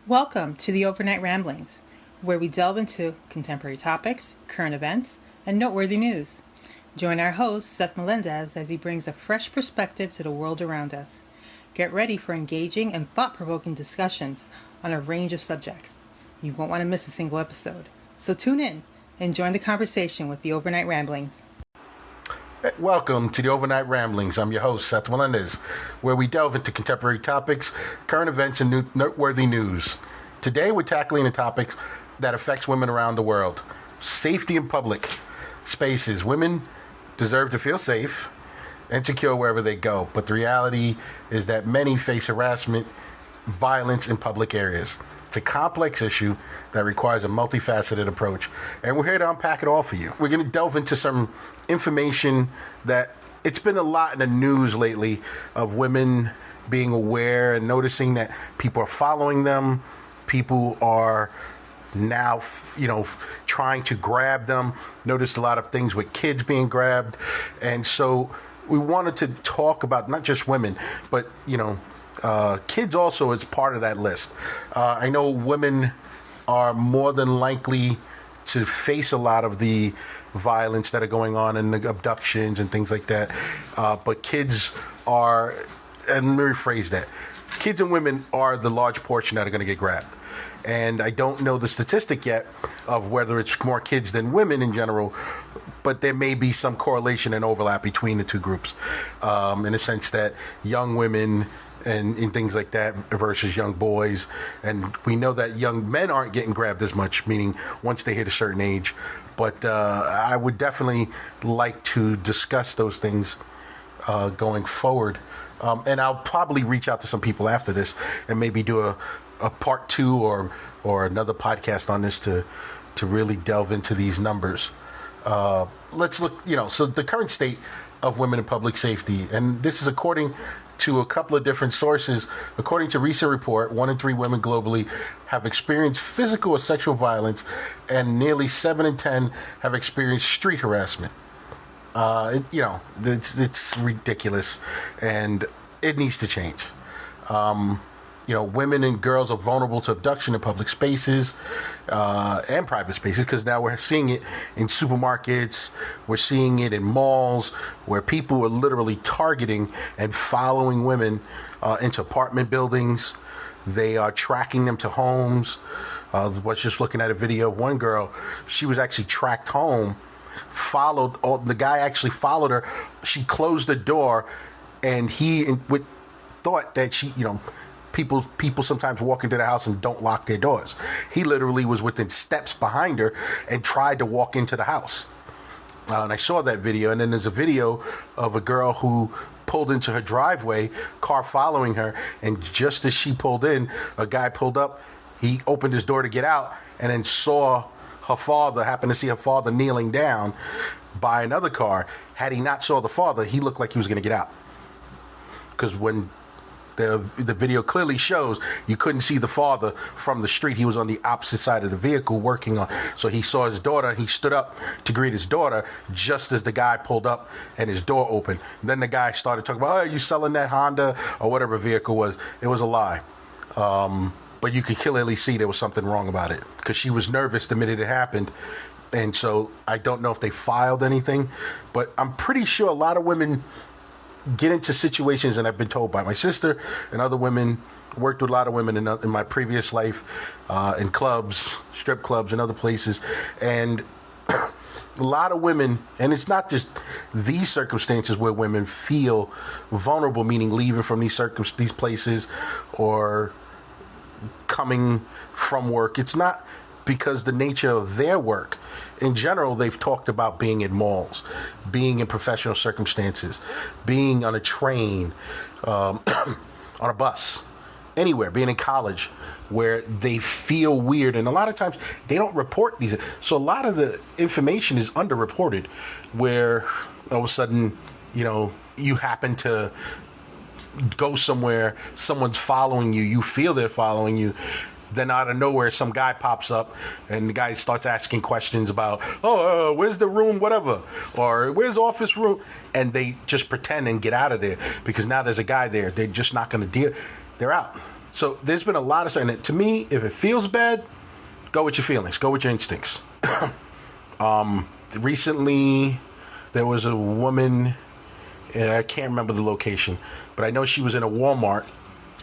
Welcome to the Overnight Ramblings, where we delve into contemporary topics, current events, and noteworthy news. Join our host, Seth Melendez, as he brings a fresh perspective to the world around us. Get ready for engaging and thought-provoking discussions on a range of subjects. You won't want to miss a single episode. So tune in and join the conversation with the Overnight Ramblings. Welcome to the Overnight Ramblings. I'm your host, Seth Melendez, where we delve into contemporary topics, current events, and noteworthy news. Today, we're tackling a topic that affects women around the world: safety in public spaces. Women deserve to feel safe and secure wherever they go, but the reality is that many face harassment, violence in public areas. It's a complex issue that requires a multifaceted approach, and we're here to unpack it all for you. We're going to delve into some information that it's been a lot in the news lately of women being aware and noticing that people are following them. People are now, trying to grab them. Noticed a lot of things with kids being grabbed. And so we wanted to talk about not just women, but, kids also is part of that list. I know women are more than likely to face a lot of the violence that are going on and the abductions and things like that. But kids are, and let me rephrase that, kids and women are the large portion that are going to get grabbed. And I don't know the statistic yet of whether it's more kids than women in general, but there may be some correlation and overlap between the two groups, in the sense that young women and things like that versus young boys. And we know that young men aren't getting grabbed as much, meaning once they hit a certain age. But I would definitely like to discuss those things going forward. And I'll probably reach out to some people after this and maybe do a part two or another podcast on this to really delve into these numbers. Let's look, so the current state of women in public safety, and this is according to a couple of different sources. According to a recent report, 1 in 3 women globally have experienced physical or sexual violence, and nearly 7 in 10 have experienced street harassment. It's ridiculous, and it needs to change. Women and girls are vulnerable to abduction in public spaces and private spaces, because now we're seeing it in supermarkets, we're seeing it in malls, where people are literally targeting and following women into apartment buildings. They are tracking them to homes. Was just looking at a video of one girl. She was actually tracked home, the guy actually followed her. She closed the door, and he thought that she, people sometimes walk into the house and don't lock their doors. He literally was within steps behind her and tried to walk into the house. And I saw that video. And then there's a video of a girl who pulled into her driveway, car following her. And just as she pulled in, a guy pulled up. He opened his door to get out and then happened to see her father kneeling down by another car. Had he not saw the father, he looked like he was going to get out. Because when the video clearly shows, you couldn't see the father from the street. He was on the opposite side of the vehicle working on. So he saw his daughter. He stood up to greet his daughter just as the guy pulled up and his door opened. Then the guy started talking about, "Oh, are you selling that Honda?" or whatever vehicle was. It was a lie. But you could clearly see there was something wrong about it, because she was nervous the minute it happened. And so I don't know if they filed anything, but I'm pretty sure a lot of women get into situations, and I've been told by my sister and other women, worked with a lot of women in my previous life, in clubs, strip clubs, and other places, and a lot of women, and it's not just these circumstances where women feel vulnerable, meaning leaving from these places or coming from work. It's not because the nature of their work. In general, they've talked about being in malls, being in professional circumstances, being on a train, on a bus, anywhere, being in college, where they feel weird. And a lot of times they don't report these. So a lot of the information is underreported, where all of a sudden, you happen to go somewhere, someone's following you, you feel they're following you. Then out of nowhere, some guy pops up, and the guy starts asking questions about, where's the room, whatever, or where's office room, and they just pretend and get out of there, because now there's a guy there. They're just not going to deal. They're out. So there's been a lot of, and to me, if it feels bad, go with your feelings, go with your instincts. Recently, there was a woman, I can't remember the location, but I know she was in a Walmart,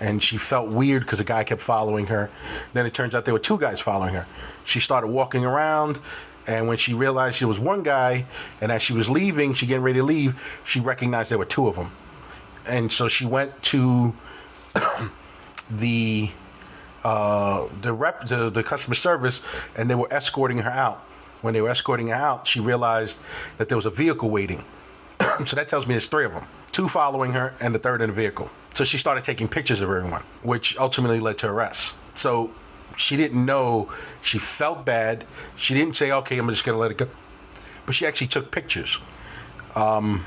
and she felt weird because the guy kept following her. Then it turns out there were two guys following her. She started walking around, and when she realized there was one guy, and as she was leaving, she getting ready to leave, she recognized there were two of them. And so she went to the customer service, and they were escorting her out. When they were escorting her out, she realized that there was a vehicle waiting. So that tells me there's three of them. Two following her and the third in the vehicle. So she started taking pictures of everyone, which ultimately led to arrest. So she didn't know. She felt bad. She didn't say, okay, I'm just going to let it go. But she actually took pictures. And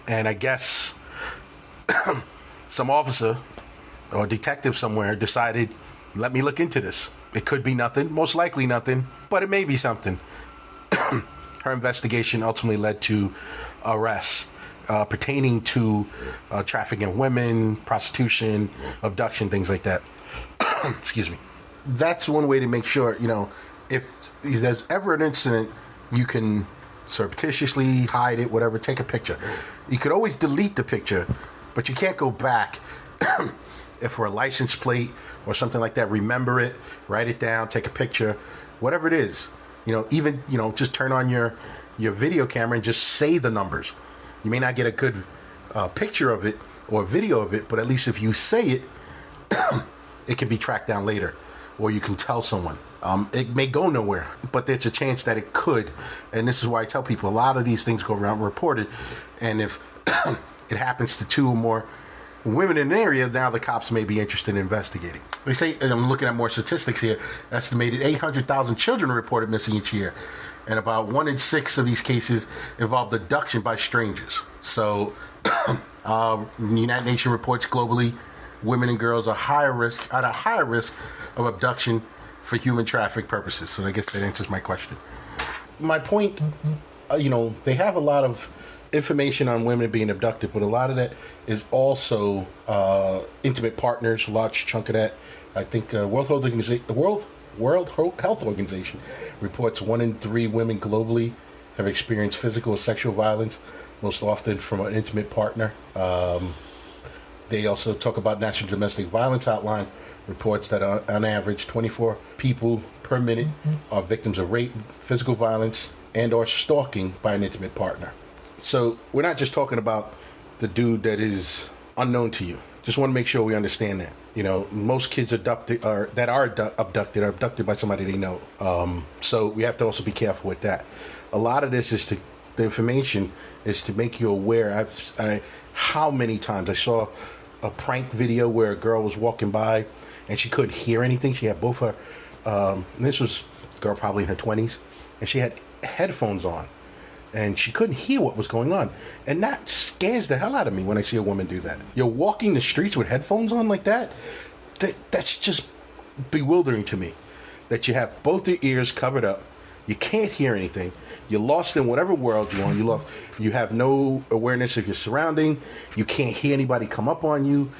I guess some officer or detective somewhere decided, let me look into this. It could be nothing, most likely nothing, but it may be something. Her investigation ultimately led to arrests pertaining to trafficking in women, prostitution, abduction, things like that. Excuse me. That's one way to make sure, if there's ever an incident, you can surreptitiously hide it, whatever, take a picture. You could always delete the picture, but you can't go back. If for a license plate or something like that, remember it, write it down, take a picture, whatever it is. Even just turn on your video camera and just say the numbers. You may not get a good picture of it or video of it, but at least if you say it, it can be tracked down later, or you can tell someone. It may go nowhere, but there's a chance that it could. And this is why I tell people a lot of these things go around reported. And if it happens to two or more women in an area, now the cops may be interested in investigating. They say, and I'm looking at more statistics here, estimated 800,000 children are reported missing each year. And about 1 in 6 of these cases involved abduction by strangers. So, the United Nations reports globally, women and girls are at a higher risk of abduction for human traffic purposes. So I guess that answers my question. My point, they have a lot of information on women being abducted, but a lot of that is also intimate partners, a large chunk of that. I think World Health Organization reports 1 in 3 women globally have experienced physical or sexual violence, most often from an intimate partner. They also talk about National Domestic Violence Hotline reports that on average 24 people per minute are victims of rape, physical violence, and or stalking by an intimate partner. So we're not just talking about the dude that is unknown to you. Just want to make sure we understand that. Most kids abducted are abducted by somebody they know. So we have to also be careful with that. A lot of this the information is to make you aware. How many times I saw a prank video where a girl was walking by and she couldn't hear anything. She had both her, this was a girl probably in her 20s, and she had headphones on. And she couldn't hear what was going on. And that scares the hell out of me when I see a woman do that. You're walking the streets with headphones on like that? That's just bewildering to me. That you have both your ears covered up. You can't hear anything. You're lost in whatever world you're on. You have no awareness of your surrounding. You can't hear anybody come up on you.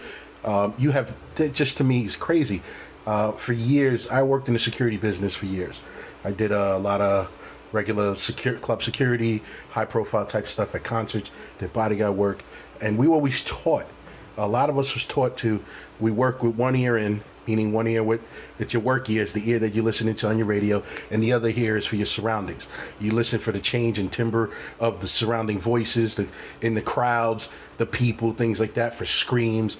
That just to me is crazy. For years, I worked in the security business for years. I did a lot of regular club security, high-profile type stuff at concerts, did bodyguard work, and we always taught. A lot of us was taught we work with one ear in, meaning one ear that's your work ear, is the ear that you're listening to on your radio, and the other ear is for your surroundings. You listen for the change in timbre of the surrounding voices, in the crowds, the people, things like that, for screams.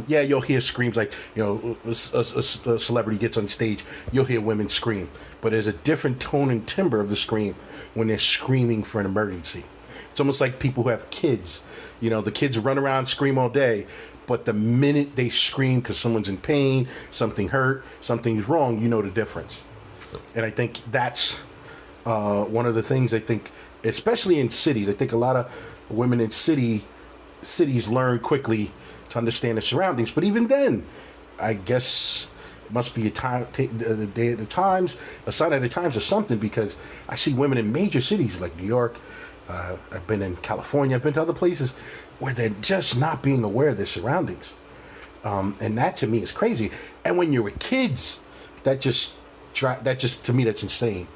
You'll hear screams like, a celebrity gets on stage, you'll hear women scream. But there's a different tone and timbre of the scream when they're screaming for an emergency. It's almost like people who have kids. The kids run around, scream all day, but the minute they scream because someone's in pain, something hurt, something's wrong, you know the difference. And I think that's one of the things, especially in cities. I think a lot of women in cities learn quickly to understand the surroundings. But even then, I guess it must be a sign of the times or something, because I see women in major cities like New York. I've been in California. I've been to other places where they're just not being aware of their surroundings. And that to me is crazy. And when you're with kids, that just to me that's insane.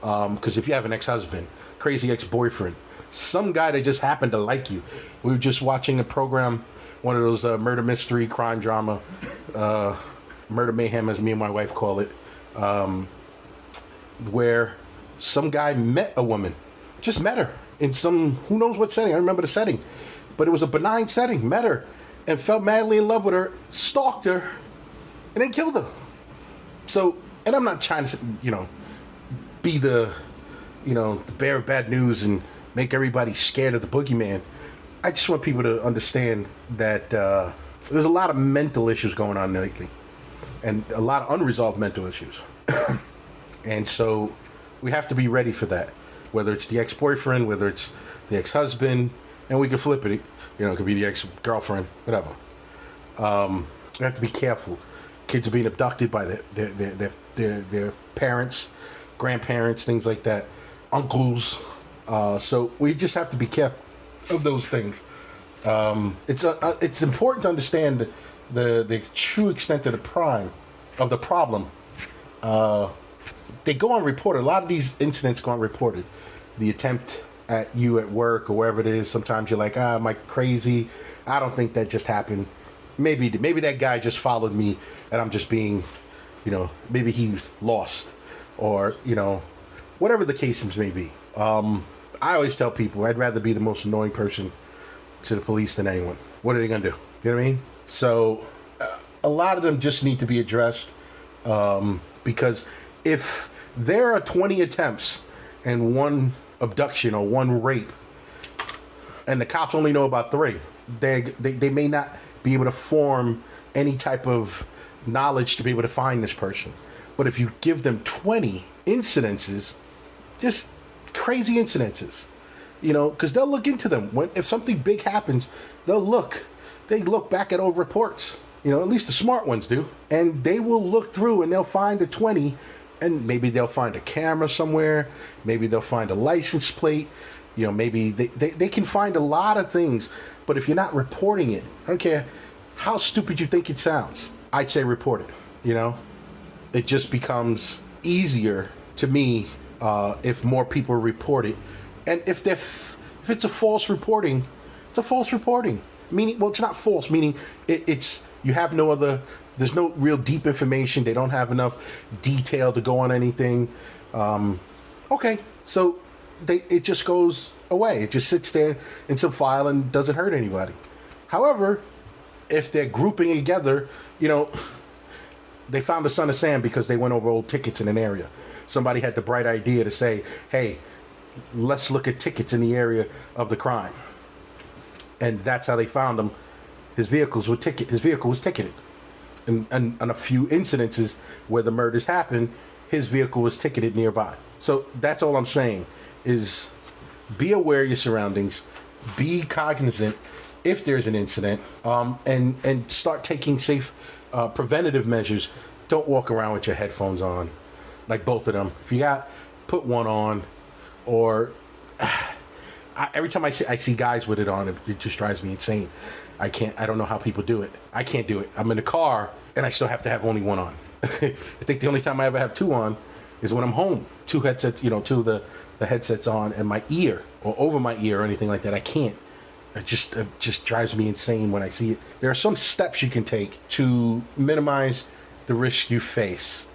Because if you have an ex-husband, crazy ex-boyfriend, some guy that just happened to like you. We were just watching a program, one of those murder mystery crime drama, murder mayhem as me and my wife call it, where some guy met a woman, just met her in some who knows what setting. I don't remember the setting, but it was a benign setting. Met her and fell madly in love with her, stalked her, and then killed her. So, and I'm not trying to, be the bearer of bad news and make everybody scared of the boogeyman. I just want people to understand that there's a lot of mental issues going on lately, and a lot of unresolved mental issues. And so we have to be ready for that, whether it's the ex-boyfriend, whether it's the ex-husband, and we can flip it. It could be the ex-girlfriend, whatever. We have to be careful. Kids are being abducted by their parents, grandparents, things like that, uncles. So we just have to be careful of those things. It's important to understand the true extent of the problem. They go unreported. A lot of these incidents go unreported. The attempt at you at work or wherever it is. Sometimes you're like, am I crazy? I don't think that just happened. Maybe that guy just followed me and I'm just being, maybe he's lost or, whatever the case may be. I always tell people I'd rather be the most annoying person to the police than anyone. What are they going to do? You know what I mean? So a lot of them just need to be addressed because if there are 20 attempts and one abduction or one rape and the cops only know about 3, they may not be able to form any type of knowledge to be able to find this person. But if you give them 20 incidences, just crazy incidences, because they'll look into them. If something big happens, they look back at old reports, at least the smart ones do, and they will look through and they'll find the 20, and maybe they'll find a camera somewhere, maybe they'll find a license plate, maybe they can find a lot of things. But if you're not reporting it, I don't care how stupid you think it sounds, I'd say report it. It just becomes easier to me if more people report it. And if it's a false reporting, it's a false reporting. Meaning, well, it's not false, meaning it's you have no other, there's no real deep information. They don't have enough detail to go on anything. Okay, so it just goes away. It just sits there in some file and doesn't hurt anybody. However, if they're grouping together, they found a son of Sam because they went over old tickets in an area. Somebody had the bright idea to say, hey, let's look at tickets in the area of the crime. And that's how they found him. His vehicle was ticketed. And a few incidences where the murders happened, his vehicle was ticketed nearby. So that's all I'm saying is be aware of your surroundings, be cognizant if there's an incident, and start taking safe preventative measures. Don't walk around with your headphones on, like both of them. If you put one on, or every time I see guys with it on, it just drives me insane. I don't know how people do it. I can't do it. I'm in the car and I still have to have only one on. I think the only time I ever have 2 on is when I'm home. 2 headsets, 2 of the headsets on and my ear or over my ear or anything like that. I can't. It just drives me insane when I see it. There are some steps you can take to minimize the risk you face.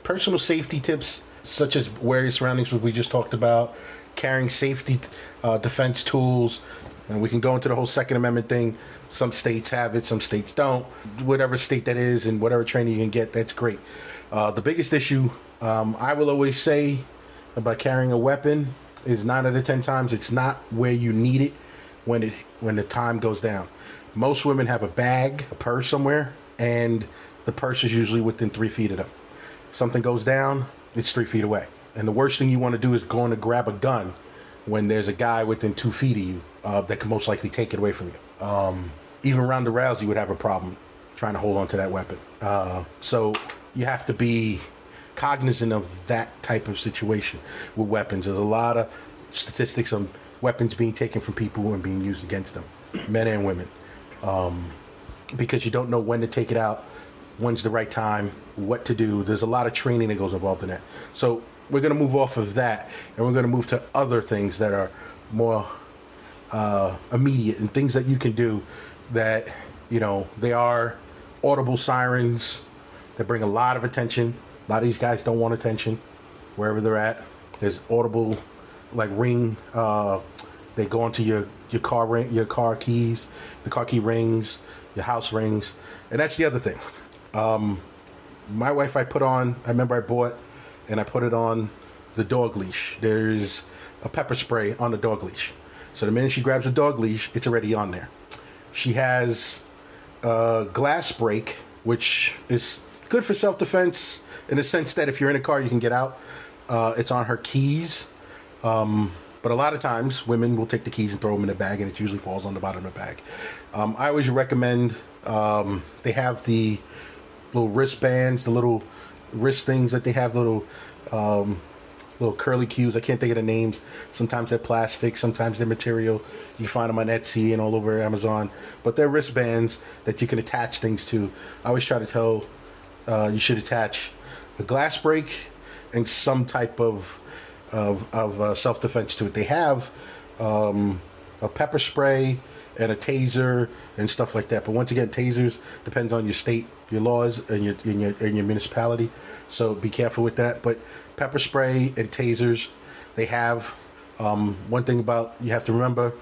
Personal safety tips, such as wear your surroundings, what we just talked about, carrying safety defense tools, and we can go into the whole Second Amendment thing. Some states have it, some states don't. Whatever state that is and whatever training you can get, that's great. The biggest issue I will always say about carrying a weapon is 9 out of 10 times it's not where you need it when the time goes down. Most women have a bag, a purse somewhere, and the purse is usually within 3 feet of them. If something goes down, it's 3 feet away. And the worst thing you want to do is go in to grab a gun when there's a guy within 2 feet of you that can most likely take it away from you. Even Ronda Rousey would have a problem trying to hold on to that weapon. So you have to be cognizant of that type of situation with weapons. There's a lot of statistics on weapons being taken from people and being used against them, men and women. because you don't know when to take it out, when's the right time, what to do. There's a lot of training that goes involved in that. So we're going to move off of that, and we're going to move to other things that are more immediate and things that you can do that, they are audible sirens that bring a lot of attention. A lot of these guys don't want attention wherever they're at. There's audible, like ring. They go into your car ring, your car keys, the car key rings, your house rings, and that's the other thing. My wife, I remember I bought and I put it on the dog leash. There's a pepper spray on the dog leash. So the minute she grabs the dog leash, it's already on there. She has a glass break, which is good for self-defense in the sense that if you're in a car, you can get out. It's on her keys. But a lot of times, women will take the keys and throw them in a bag, and it usually falls on the bottom of the bag. I always recommend, they have the little wristbands, the little wrist things that they have, little curly cues. I can't think of the names. Sometimes they're plastic, sometimes they're material. You find them on Etsy and all over Amazon. But they're wristbands that you can attach things to. I always try to tell you should attach a glass break and some type of self-defense to it. They have a pepper spray and a taser and stuff like that. But once again, tasers depends on your state, your laws, and your municipality. So be careful with that. But pepper spray and tasers, they have. One thing about you have to remember,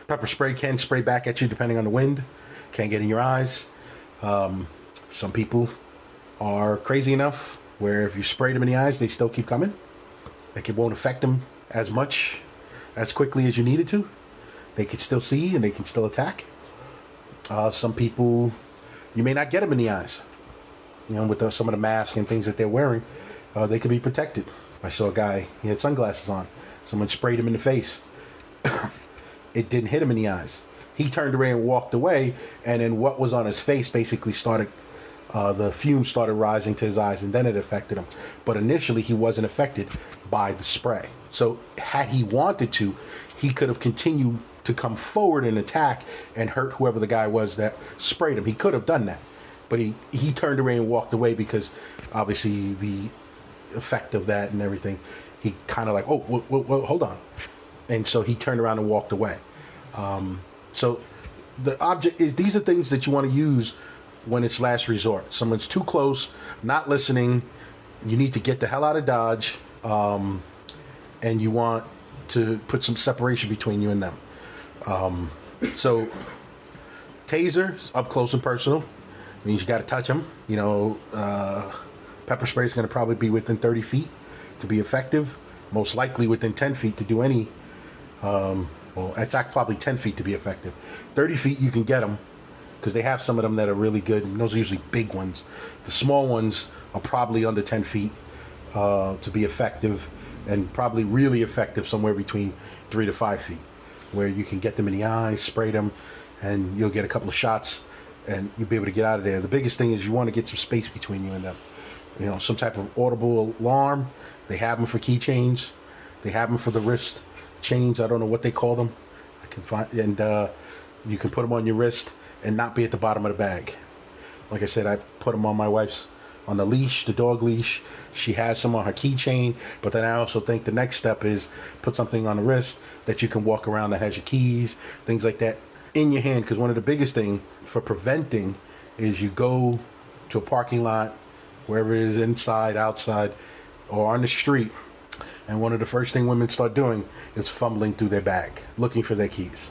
pepper spray can spray back at you depending on the wind. Can't get in your eyes. Some people are crazy enough where if you spray them in the eyes, they still keep coming. Like it won't affect them as much, as quickly as you need it to. They can still see and they can still attack. Some people, you may not get them in the eyes. With some of the masks and things that they're wearing, they can be protected. I saw a guy, he had sunglasses on. Someone sprayed him in the face. It didn't hit him in the eyes. He turned around and walked away, and then what was on his face basically started, the fumes started rising to his eyes, and then it affected him. But initially, he wasn't affected by the spray. So had he wanted to, he could have continued to come forward and attack and hurt whoever the guy was that sprayed him. He could have done that. But he turned around and walked away because obviously the effect of that and everything, he kind of like, oh, whoa, hold on. And so he turned around and walked away. So the object is, these are things that you want to use when it's last resort. Someone's too close, not listening. You need to get the hell out of Dodge. And you want to put some separation between you and them. So taser, up close and personal, means you got to touch them. Pepper spray is going to probably be within 30 feet to be effective. Most likely within 10 feet to do any. It's actually probably 10 feet to be effective. 30 feet you can get them because they have some of them that are really good. And those are usually big ones. The small ones are probably under 10 feet to be effective, and probably really effective somewhere between 3 to 5 feet, where you can get them in the eyes, spray them, and you'll get a couple of shots and you'll be able to get out of there. The biggest thing is you want to get some space between you and them. Some type of audible alarm. They have them for keychains. They have them for the wrist chains. I don't know what they call them. I can find, and you can put them on your wrist and not be at the bottom of the bag. Like I said, I put them on my wife's, on the leash, the dog leash. She has some on her keychain, but then I also think the next step is put something on the wrist that you can walk around that has your keys, things like that, in your hand. Because one of the biggest thing for preventing is you go to a parking lot, wherever it is, inside, outside, or on the street, and one of the first thing women start doing is fumbling through their bag, looking for their keys.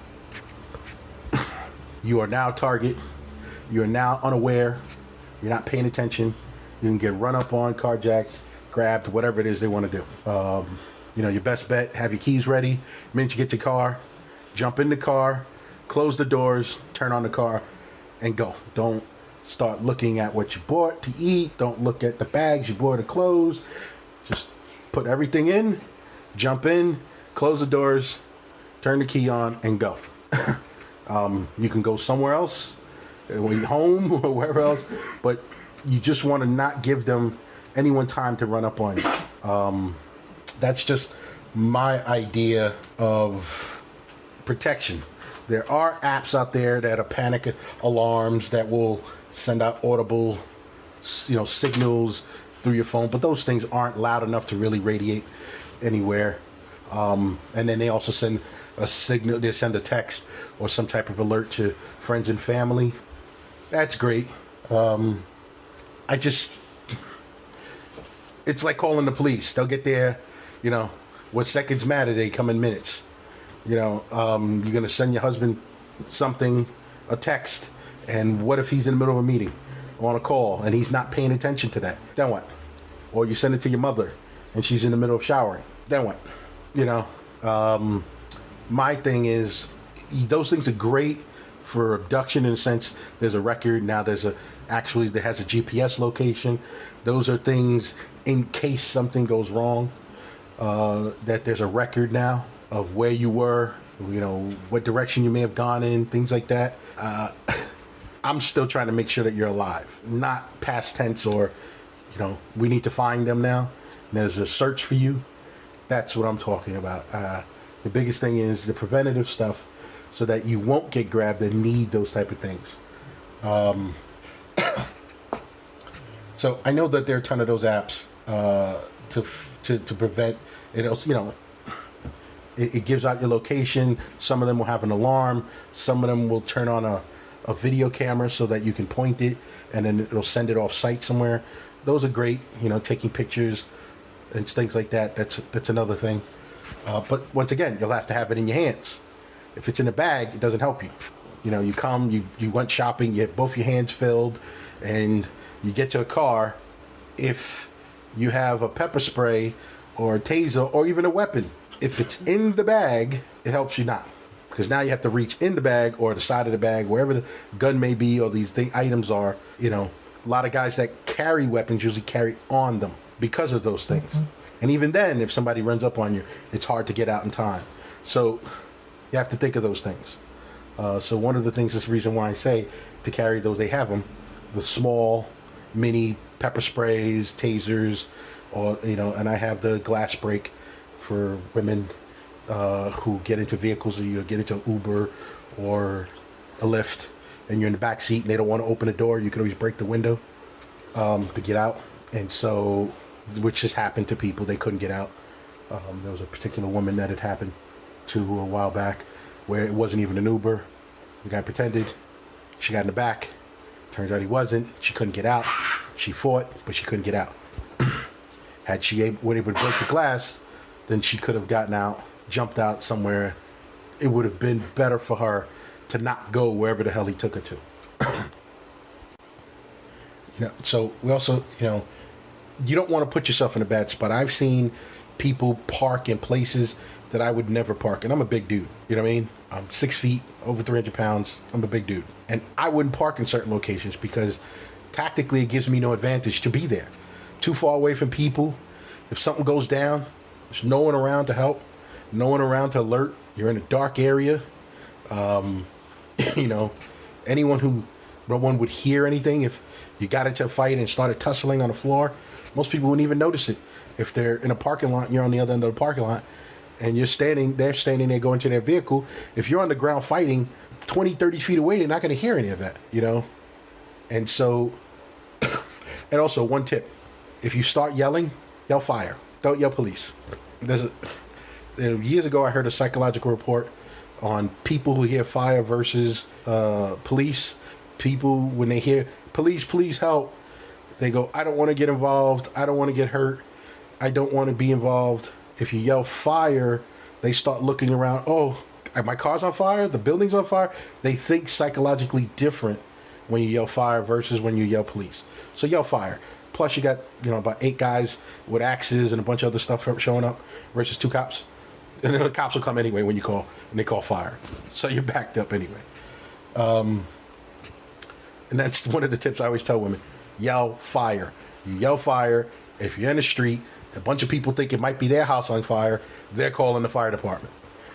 You are now target. You are now unaware. You're not paying attention. You can get run up on, carjacked, grabbed, whatever it is they want to do. Your best bet, have your keys ready. The minute you get your car, jump in the car, close the doors, turn on the car, and go. Don't start looking at what you bought to eat. Don't look at the bags you bought or clothes. Just put everything in, jump in, close the doors, turn the key on, and go. You can go somewhere else, when you're home or wherever else, but you just want to not give them anyone time to run up on you. That's just my idea of protection. There are apps out there that are panic alarms that will send out audible, signals through your phone, but those things aren't loud enough to really radiate anywhere. And then they also send a signal, they send a text or some type of alert to friends and family. That's great. It's like calling the police. They'll get there, what seconds matter, they come in minutes. You're going to send your husband something, a text, and what if he's in the middle of a meeting or on a call and he's not paying attention to that? Then what? Or you send it to your mother and she's in the middle of showering. Then what? My thing is, those things are great for abduction in a sense. There's a record now. There has a GPS location. Those are things in case something goes wrong. That there's a record now of where you were, what direction you may have gone in, things like that. I'm still trying to make sure that you're alive, not past tense or, we need to find them now. There's a search for you. That's what I'm talking about. The biggest thing is the preventative stuff so that you won't get grabbed and need those type of things. So I know that there are a ton of those apps to prevent it. Also, it gives out your location. Some of them will have an alarm. Some of them will turn on a video camera so that you can point it and then it'll send it off site somewhere. Those are great, taking pictures and things like that. That's another thing. But once again, you'll have to have it in your hands. If it's in a bag, it doesn't help you. You went shopping, you have both your hands filled, and you get to a car. If you have a pepper spray or a taser or even a weapon, if it's in the bag, it helps you not. Because now you have to reach in the bag or the side of the bag, wherever the gun may be or these items are. A lot of guys that carry weapons usually carry on them because of those things. Mm-hmm. And even then, if somebody runs up on you, it's hard to get out in time. So you have to think of those things. So one of the things, is the reason why I say to carry those, they have them with small, mini pepper sprays, tasers, or, and I have the glass break for women who get into vehicles, or you get into Uber or a Lyft, and you're in the back seat and they don't want to open the door. You can always break the window to get out. And so, which has happened to people, they couldn't get out. There was a particular woman that had happened to a while back where it wasn't even an Uber. The guy pretended. She got in the back. Turns out he wasn't. She couldn't get out. She fought, but she couldn't get out. Had she been able to break the glass, then she could have gotten out, jumped out somewhere. It would have been better for her to not go wherever the hell he took her to. So we also, you don't want to put yourself in a bad spot. I've seen people park in places that I would never park. And I'm a big dude. You know what I mean? I'm 6 feet, over 300 pounds. I'm a big dude. And I wouldn't park in certain locations because tactically it gives me no advantage to be there. Too far away from people. If something goes down, there's no one around to help. No one around to alert. You're in a dark area. No one would hear anything if you got into a fight and started tussling on the floor. Most people wouldn't even notice it. If they're in a parking lot and you're on the other end of the parking lot and they're standing there going to their vehicle, if you're on the ground fighting 20, 30 feet away, they're not going to hear any of that, And so, and also one tip, if you start yelling, yell fire. Don't yell police. Years ago, I heard a psychological report on people who hear fire versus police. People, when they hear police, please help, they go, I don't want to get involved. I don't want to get hurt. I don't want to be involved. If you yell fire, they start looking around. Oh, my car's on fire? The building's on fire? They think psychologically different when you yell fire versus when you yell police. So yell fire. Plus you got, about 8 guys with axes and a bunch of other stuff showing up versus 2 cops. And then the cops will come anyway when you call, and they call fire. So you're backed up anyway. And that's one of the tips I always tell women. Yell fire. You yell fire. If you're in the street, a bunch of people think it might be their house on fire, they're calling the fire department.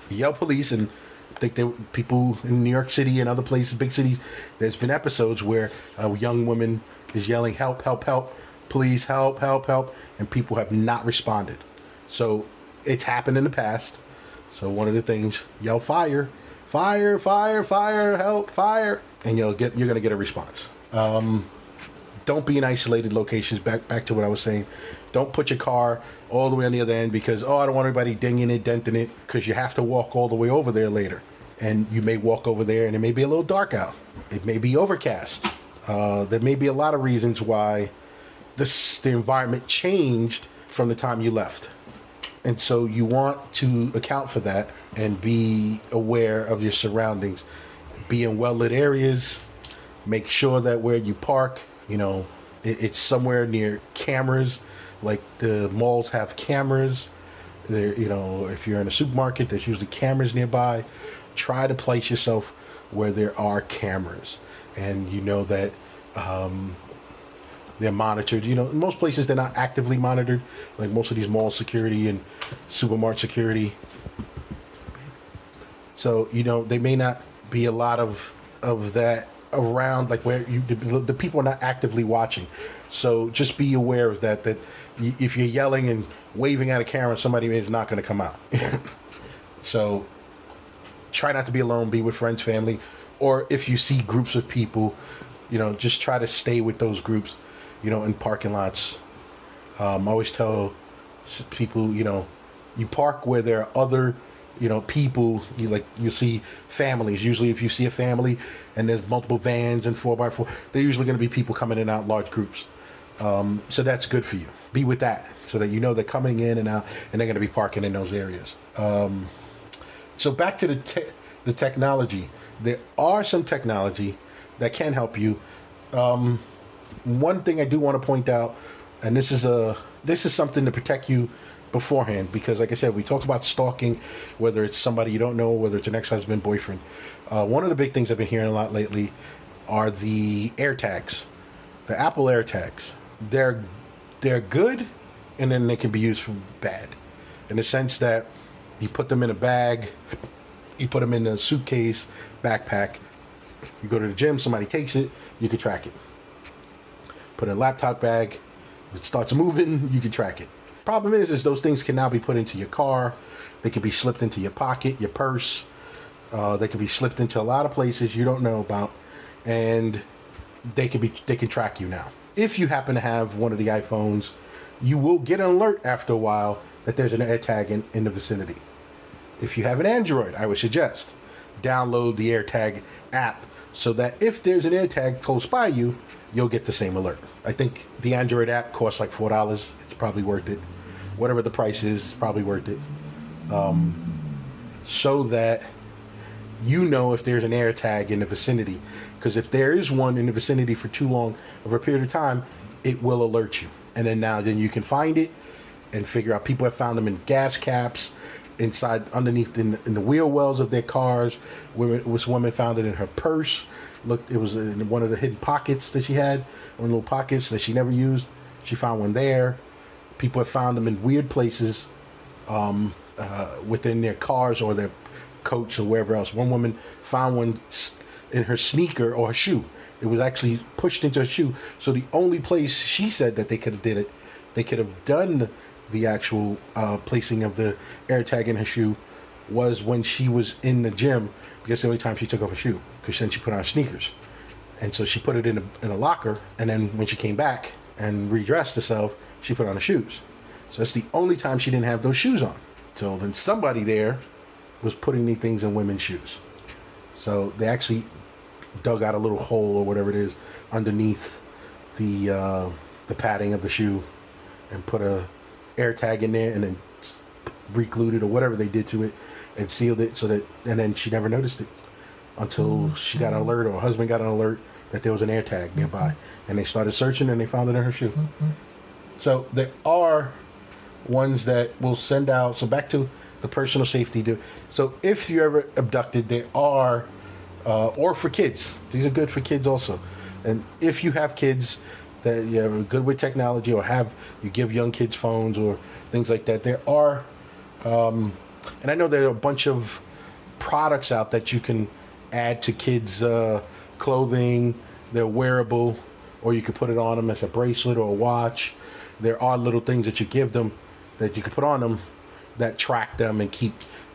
You yell police, and I think people in New York City and other places, big cities, there's been episodes where a young woman is yelling, help, help, help, please help, help, help, and people have not responded. So it's happened in the past. So one of the things, yell fire. fire, fire, fire, help, fire, and you're going to get a response. Don't be in isolated locations. Back to what I was saying. Don't put your car all the way on the other end because, I don't want anybody dinging it, denting it, because you have to walk all the way over there later. And you may walk over there and it may be a little dark out. It may be overcast. There may be a lot of reasons why the environment changed from the time you left. And so you want to account for that and be aware of your surroundings. Be in well-lit areas. Make sure that where you park, it's somewhere near cameras. Like the malls have cameras. There, if you're in a supermarket, there's usually cameras nearby. Try to place yourself where there are cameras, and that they're monitored. In most places they're not actively monitored, like most of these mall security and supermarket security. So they may not be a lot of that around, like where the people are not actively watching. So just be aware of that. That if you're yelling and waving at a camera, somebody is not going to come out. So try not to be alone. Be with friends, family, or if you see groups of people, just try to stay with those groups. In parking lots. I always tell people, you park where there are other, people. You see families. Usually, if you see a family and there's multiple vans and 4x4, they're usually going to be people coming in and out, large groups. So that's good for you. Be with that so that they're coming in and out, and they're going to be parking in those areas. So back to the technology. There are some technology that can help you. One thing I do want to point out, and this is something to protect you beforehand, because like I said, we talk about stalking, whether it's somebody you don't know, whether it's an ex-husband, boyfriend. One of the big things I've been hearing a lot lately are the AirTags, the Apple AirTags. They're good, and then they can be used for bad, in the sense that you put them in a bag, you put them in a suitcase, backpack, you go to the gym, somebody takes it, you can track it. Put in a laptop bag, if it starts moving, you can track it. Problem is those things can now be put into your car. They can be slipped into your pocket, your purse. They can be slipped into a lot of places you don't know about, and they can track you now. If you happen to have one of the iPhones, you will get an alert after a while that there's an AirTag in the vicinity. If you have an Android, I would suggest download the AirTag app so that if there's an AirTag close by you, you'll get the same alert. I think the Android app costs like $4. It's probably worth it. Whatever the price is, it's probably worth it. So that if there's an AirTag in the vicinity. Because if there is one in the vicinity for too long of a period of time, it will alert you. And then you can find it and figure out. People have found them in gas caps, underneath in the wheel wells of their cars. This woman found it in her purse. Looked, it was in one of the hidden pockets that she had, one little pockets that she never used. She found one there. People have found them in weird places within their cars or their coats or wherever else. One woman found one in her sneaker or her shoe. It was actually pushed into her shoe. So the only place she said that they could have did it, they could have done the actual placing of the AirTag in her shoe, was when she was in the gym, because the only time she took off her shoe, because then she put on her sneakers. And so she put it in a locker, and then when she came back and redressed herself, she put on her shoes. So that's the only time she didn't have those shoes on. So then somebody there was putting these things in women's shoes. So they actually dug out a little hole or whatever it is underneath the padding of the shoe and put a AirTag in there and then re-glued it or whatever they did to it and sealed it and then she never noticed it until she got an alert, or her husband got an alert that there was an AirTag nearby, and they started searching and they found it in her shoe. So there are ones that will send out. So back to the personal safety. So if you're ever abducted, there are, or for kids, these are good for kids also. And if you have kids that you're good with technology, or you give young kids phones or things like that, there are, and I know there are a bunch of products out that you can add to kids' clothing. They're wearable, or you can put it on them as a bracelet or a watch. There are little things that you give them that you can put on them that track them and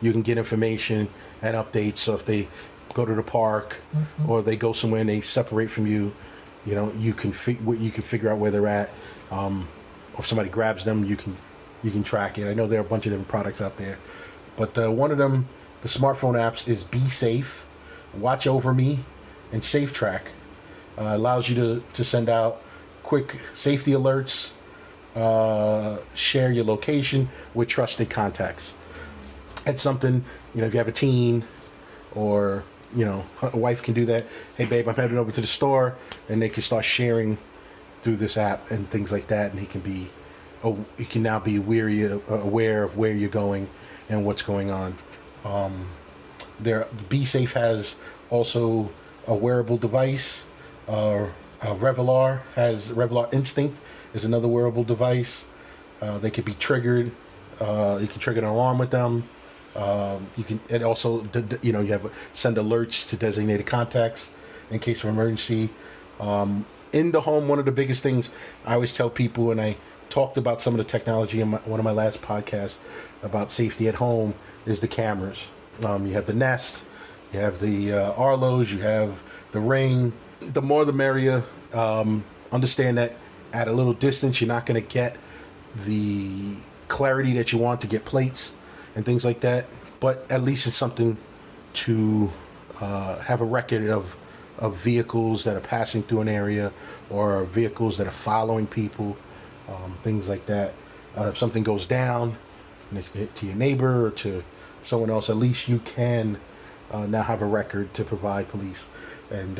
you can get information and updates. So if they go to the park or they go somewhere and they separate from you, you can figure out where they're at. Or if somebody grabs them, you can track it. I know there are a bunch of different products out there, but one of them, the smartphone apps, is Be Safe, Watch Over Me, and Safe Track. Allows you to send out quick safety alerts, share your location with trusted contacts. It's something, if you have a teen or, a wife can do that. Hey babe, I'm heading over to the store, and they can start sharing through this app and things like that, and he can now be aware of where you're going and what's going on. Be Safe has also a wearable device. Revelar Instinct is another wearable device. They could be triggered. You can trigger an alarm with them. You can. It also, you have send alerts to designated contacts in case of emergency. In the home, one of the biggest things I always tell people, and I talked about some of the technology in one of my last podcasts about safety at home, is the cameras. You have the Nest, you have the Arlos, you have the Ring. The more the merrier. Understand that at a little distance, you're not going to get the clarity that you want to get plates and things like that. But at least it's something to have a record of vehicles that are passing through an area or vehicles that are following people, things like that. If something goes down to your neighbor or to someone else, at least you can now have a record to provide police. And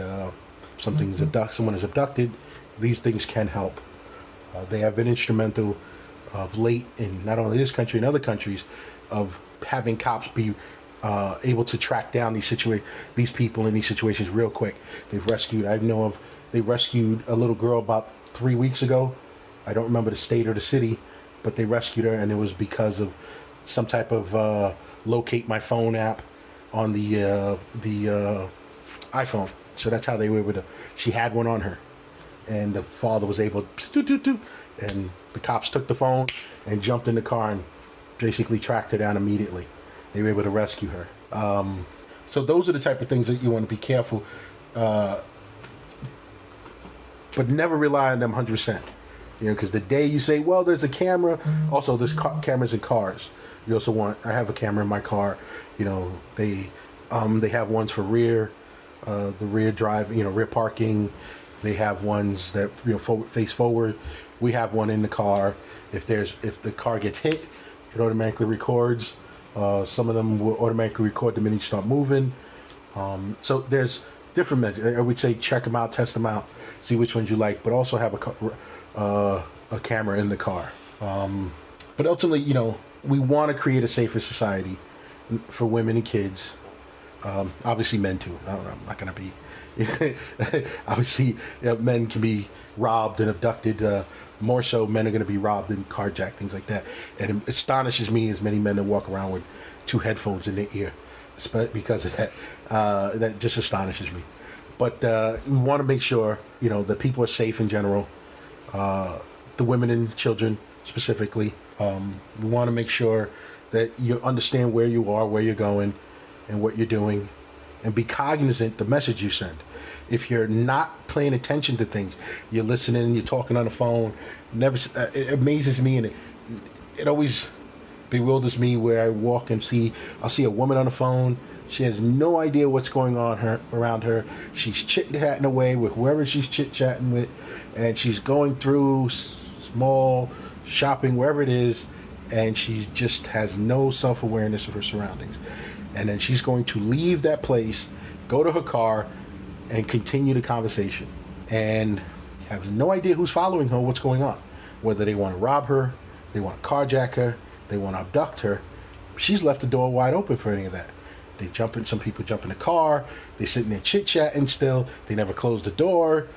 someone is abducted, these things can help. They have been instrumental of late in not only this country, in other countries, of having cops be able to track down these people in these situations real quick. They rescued a little girl about 3 weeks ago. I don't remember the state or the city, but they rescued her, and it was because of some type of locate my phone app on the iPhone. So that's how they were able to. She had one on her, and the father was able to, and the cops took the phone and jumped in the car and basically tracked her down immediately. They were able to rescue her. So those are the type of things that you want to be careful, but never rely on them 100%. Because the day you say, well, there's a camera, also there's cameras in cars. You also I have a camera in my car. They have ones for the rear drive, rear parking. They have ones that face forward. We have one in the car. If the car gets hit, it automatically records. Some of them will automatically record the minute you start moving. So there's different measures. I would say check them out, test them out, see which ones you like, but also have a camera in the car. But ultimately, we want to create a safer society for women and kids. Obviously men too. I'm not going to be obviously men can be robbed and abducted. More so men are going to be robbed and carjacked, things like that. And it astonishes me as many men that walk around with 2 headphones in their ear because of that. That just astonishes me. But we want to make sure that people are safe in general, the women and children specifically. We want to make sure that you understand where you are, where you're going, and what you're doing, and be cognizant the message you send. If you're not paying attention to things, you're listening, you're talking on the phone. It amazes me, and it always bewilders me where I walk and I'll see a woman on the phone. She has no idea what's going on around her. She's chit-chatting away with whoever she's chit-chatting with, and she's going through small shopping, wherever it is, and she just has no self-awareness of her surroundings. And then she's going to leave that place, go to her car, and continue the conversation. And has no idea who's following her, what's going on. Whether they want to rob her, they want to carjack her, they want to abduct her. She's left the door wide open for any of that. Some people jump in the car, they're sitting there chit-chatting still, they never close the door,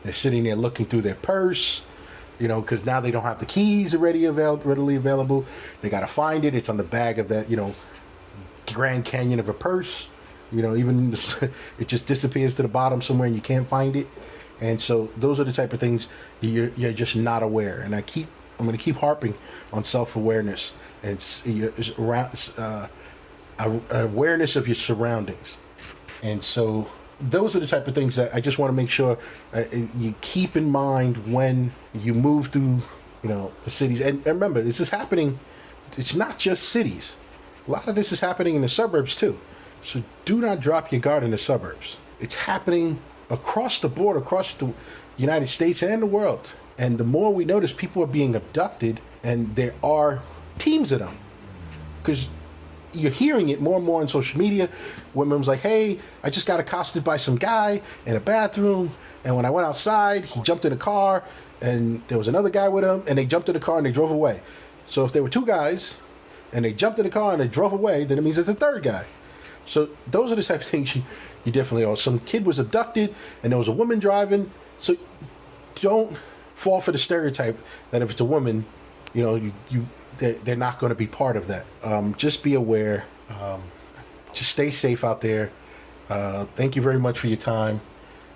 they're sitting there looking through their purse, because now they don't have the keys readily available. They got to find it. It's on the bag of that, Grand Canyon of a purse. It just disappears to the bottom somewhere and you can't find it. And so those are the type of things you're just not aware. And I keep I'm going to keep harping on self-awareness and awareness of your surroundings. And so those are the type of things that I just want to make sure you keep in mind when you move through, the cities. And remember, this is happening. It's not just cities. A lot of this is happening in the suburbs too. So do not drop your guard in the suburbs. It's happening across the board, across the United States and the world. And the more we notice people are being abducted, and there are teams of them, because you're hearing it more and more on social media. Women's like, hey, I just got accosted by some guy in a bathroom, and when I went outside, he jumped in a car, and there was another guy with him, and they jumped in the car and they drove away. So if there were two guys, and they jumped in the car and they drove away, then it means there's a third guy. So those are the type of things you definitely are. Some kid was abducted, and there was a woman driving. So don't fall for the stereotype that if it's a woman, they're not going to be part of that. Just be aware. Just stay safe out there. Thank you very much for your time.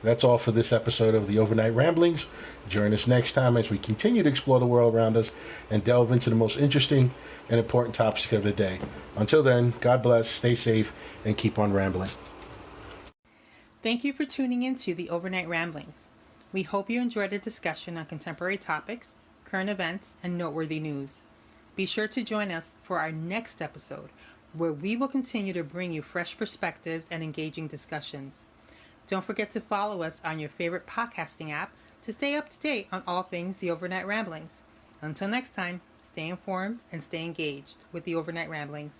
That's all for this episode of the Overnight Ramblings. Join us next time as we continue to explore the world around us and delve into the most interesting and important topics of the day. Until then, God bless, stay safe, and keep on rambling. Thank you for tuning into the Overnight Ramblings. We hope you enjoyed the discussion on contemporary topics, current events, and noteworthy news. Be sure to join us for our next episode, where we will continue to bring you fresh perspectives and engaging discussions. Don't forget to follow us on your favorite podcasting app to stay up to date on all things the Overnight Ramblings. Until next time, stay informed and stay engaged with the Overnight Ramblings.